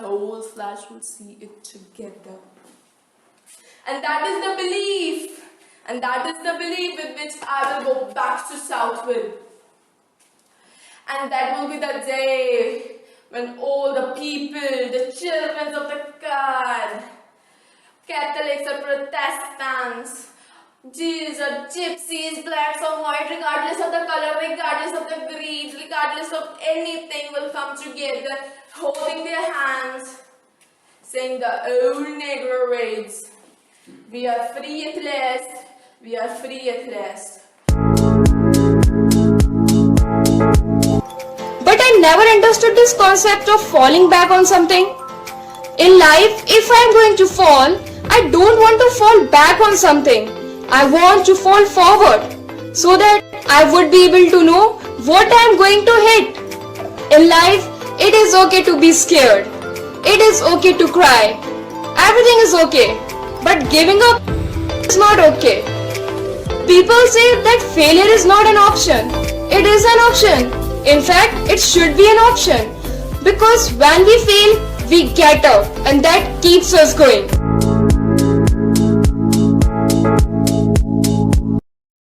the whole slash will see it together. And that is the belief. And that is the belief with which I will go back to South with. And that will be the day when all the people, the children of the God, Catholics or Protestants, Jews or Gypsies, blacks or white, regardless of the color, regardless of the creed, regardless of anything, will come together, holding their hands, saying the old Negro raids. We are free at last. We are free at last. But I never understood this concept of falling back on something. In life, if I am going to fall, I don't want to fall back on something. I want to fall forward so that I would be able to know what I am going to hit. In life, it is okay to be scared. It is okay to cry. Everything is okay. But giving up is not okay. People say that failure is not an option. It is an option. In fact, it should be an option. Because when we fail, we get up and that keeps us going.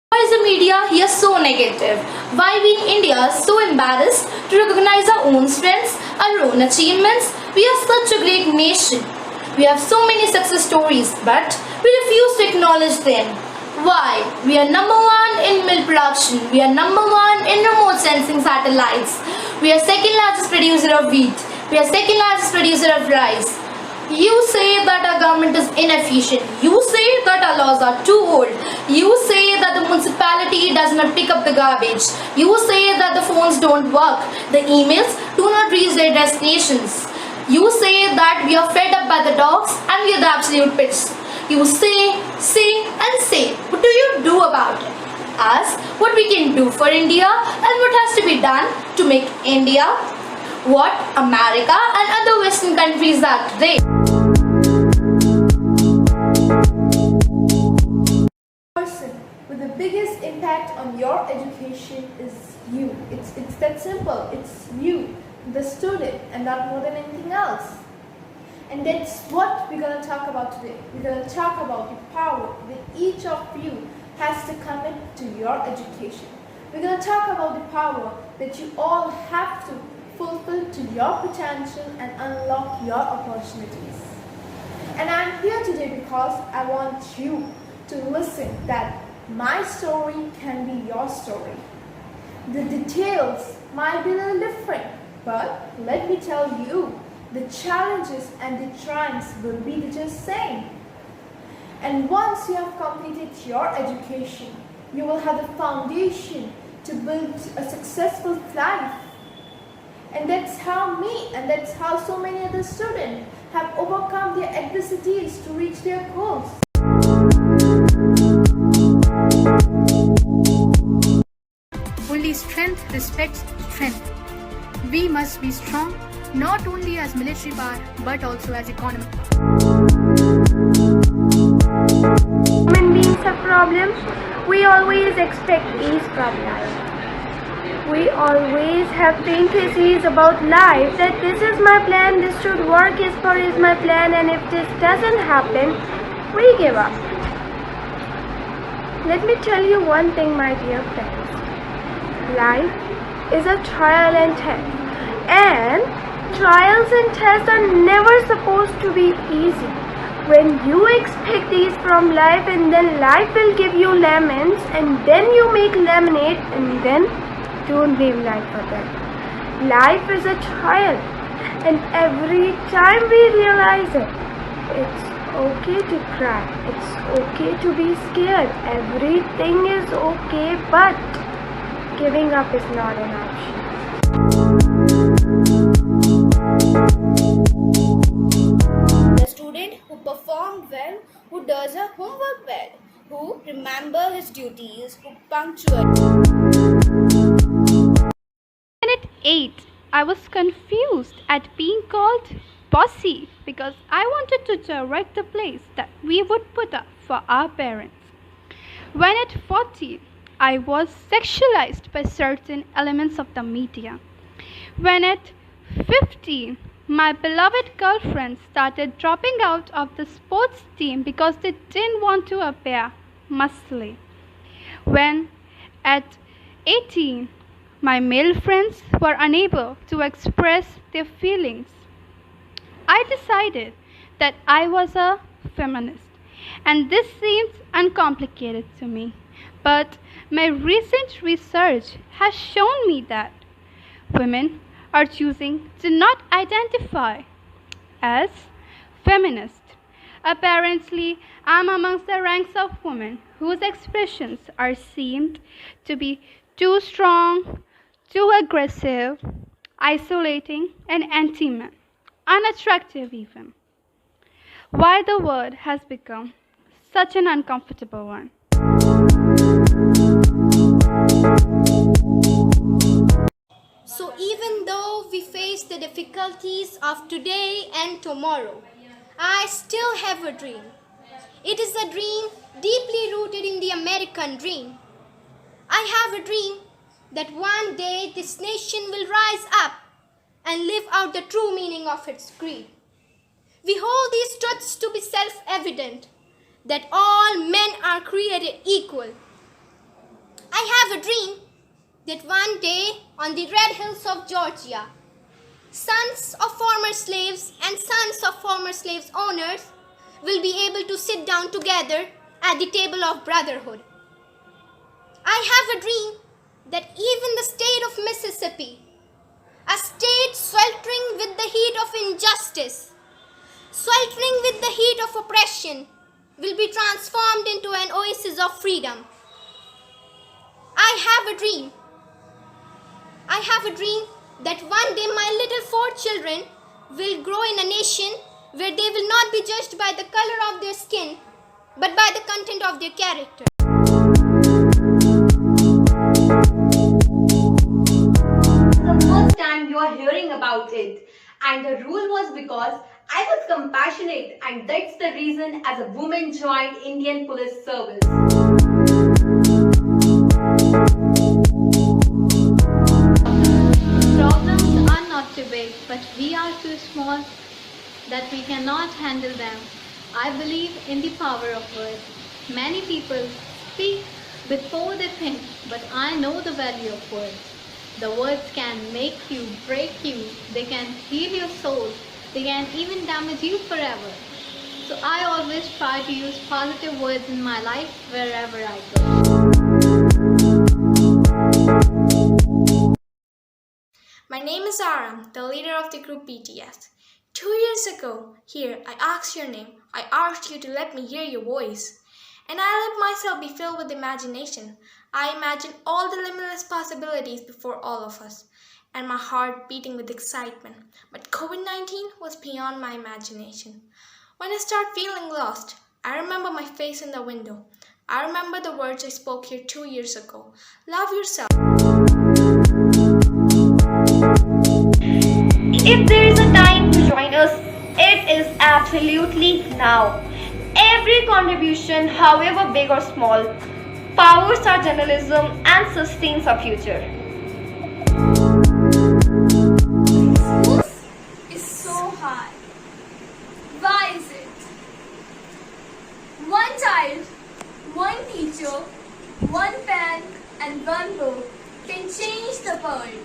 Why is the media here so negative? Why we in India are so embarrassed to recognize our own strengths, our own achievements? We are such a great nation. We have so many success stories, but we refuse to acknowledge them. Why? We are number one in milk production. We are number one in remote sensing satellites. We are second largest producer of wheat. We are second largest producer of rice. You say that our government is inefficient. You say that our laws are too old. You say that the municipality does not pick up the garbage. You say that the phones don't work. The emails do not reach their destinations. You say that we are fed up by the dogs and we are the absolute pits. You say, and say. What do you do about it? Ask what we can do for India and what has to be done to make India what America and other Western countries are today. The person with the biggest impact on your education is you. It's that simple. It's you, the student, and not more than anything else. And that's what we're going to talk about today. We're going to talk about the power that each of you has to commit to your education. We're going to talk about the power that you all have to fulfill to your potential and unlock your opportunities. And I'm here today because I want you to listen that my story can be your story. The details might be a little different, but let me tell you, the challenges and the triumphs will be the just same. And once you have completed your education, you will have the foundation to build a successful life. And that's how me and that's how so many other students have overcome their adversities to reach their goals. Only strength respects strength. We must be strong, not only as military power, but also as economy. Human beings have problems. We always expect ease from life. We always have fantasies about life that this is my plan, this should work as per is my plan, and if this doesn't happen, we give up. Let me tell you one thing, my dear friends. Life is a trial and test. And trials and tests are never supposed to be easy. When you expect these from life and then life will give you lemons and then you make lemonade and then don't blame life for that. Life is a trial and every time we realize it, it's okay to cry, it's okay to be scared, everything is okay, but giving up is not an option. The student who performed well, who does her homework well, who remembers his duties, who punctual. At 8, I was confused at being called bossy because I wanted to direct the place that we would put up for our parents. When at 40, I was sexualized by certain elements of the media. When at 50, my beloved girlfriends started dropping out of the sports team because they didn't want to appear muscly. When, at 18, my male friends were unable to express their feelings, I decided that I was a feminist, and this seems uncomplicated to me. But my recent research has shown me that women are choosing to not identify as feminist. Apparently, I'm amongst the ranks of women whose expressions are seemed to be too strong, too aggressive, isolating, and anti-man, unattractive even. Why the word has become such an uncomfortable one. So, even though we face the difficulties of today and tomorrow, I still have a dream. It is a dream deeply rooted in the American dream. I have a dream that one day this nation will rise up and live out the true meaning of its creed. We hold these truths to be self-evident, that all men are created equal. I have a dream that one day on the red hills of Georgia, sons of former slaves and sons of former slaves' owners will be able to sit down together at the table of brotherhood. I have a dream that even the state of Mississippi, a state sweltering with the heat of injustice, sweltering with the heat of oppression, will be transformed into an oasis of freedom. I have a dream that one day my little 4 children will grow in a nation where they will not be judged by the color of their skin, but by the content of their character. The first time you are hearing about it, and the rule was because I was compassionate, and that's the reason as a woman joined Indian Police Service. Problems are not too big, but we are too small that we cannot handle them. I believe in the power of words. Many people speak before they think, but I know the value of words. The words can make you, break you, they can heal your soul, they can even damage you forever. So I always try to use positive words in my life wherever I go. My name is Aram, the leader of the group BTS. 2 years ago, here, I asked your name. I asked you to let me hear your voice. And I let myself be filled with imagination. I imagined all the limitless possibilities before all of us, and my heart beating with excitement. But COVID-19 was beyond my imagination. When I started feeling lost, I remember my face in the window. I remember the words I spoke here 2 years ago. Love yourself. If there is a time to join us, it is absolutely now. Every contribution, however big or small, powers our journalism and sustains our future. This is so hard. Why is it? One child, one teacher, one pen, and one book can change the world.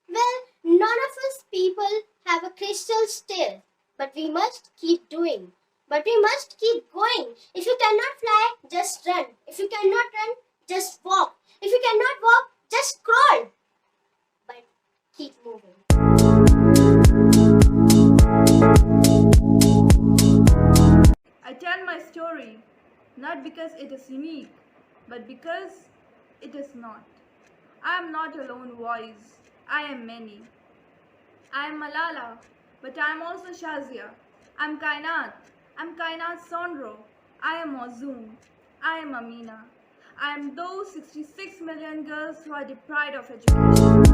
Well, none of us people have a crystal still, but we must keep doing. But we must keep going. If you cannot fly, just run. If you cannot run, just walk. If you cannot walk, just crawl. But keep moving. I tell my story not because it is unique, but because it is not. I am not a lone voice. I am many. I am Malala, but I am also Shazia. I am Kainat. I am Kainat Sondro. I am Mazoom. I am Amina. I am those 66 million girls who are deprived of education.